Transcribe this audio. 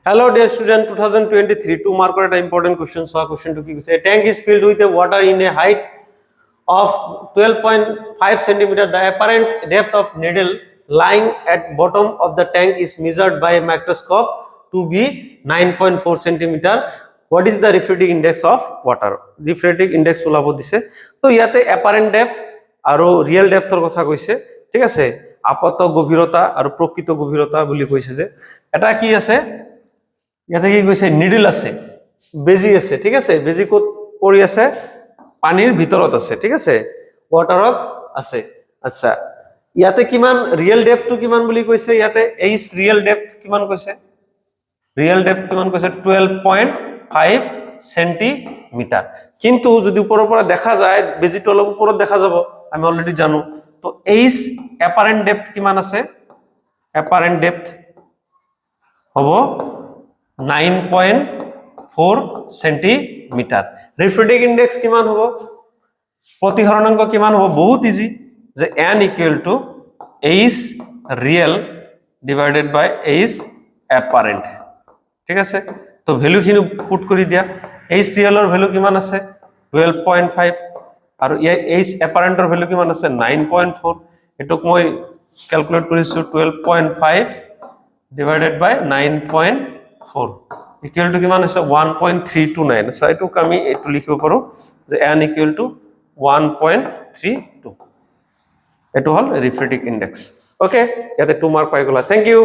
Hello dear student, 2023 2 mark or important question. So question to say a tank is filled with a water in a height of 12.5 centimeter. The apparent depth of needle lying at bottom of the tank is measured by a microscope to be 9.4 centimeter. What is the refractive index of water? Refractive index ওলাব দিছে তো ইয়াতে apparent depth আৰু real depth এৰ কথা কইছে ঠিক আছে আপাত গভীৰতা আৰু প্রকৃত গভীরতা বুলি কইছে যে এটা কি আছে ইয়াতে কি কইছে নিডল আছে বেজি আছে ঠিক আছে বেজি কোত পৰি আছে পানীৰ ভিতৰত আছে ঠিক আছে ওয়াটাৰত আছে আচ্ছা ইয়াতে কিমান ৰিয়েল ডেপথ কিমান বুলি কৈছে ইয়াতে এইচ ৰিয়েল ডেপথ কিমান কৈছে ৰিয়েল ডেপথ কিমান কৈছে 12.5 সেন্টিমিটাৰ কিন্তু যদি উপৰৰ পৰা দেখা যায় বেজিটো অলপ ওপৰত দেখা যাব আমি অলৰেডি জানো তো এইচ অ্যাপারেন্ট ডেপথ কিমান আছে অ্যাপারেন্ট ডেপথ হ'ব 9.4 সেন্টিমিটার রিফ্রেক্টিভ ইনডেক্স কিমান হ'ব প্রতিহরণাঙ্ক কিমান হ'ব বহুত ইজি যে n equal to h real divided by h apparent ঠিক আছে তো ভ্যালু খিনি পুট কৰি দিয়া h real এৰ ভ্যালু কিমান আছে 12.5 আৰু h apparent এৰ ভ্যালু কিমান আছে 9.4 এটক মই ক্যালকুলেট কৰিছো 12.5 divided by 9.4 equal to কিমান আছে 1.329 সো এটুক আমি এটু লিখিব পাৰো যে n equal to 1.32 এটু হল ৰিফ্ৰেক্টিভ ইনডেক্স ওকে ইয়াতে 2 মাৰ্ক পাই গলা থ্যাংক ইউ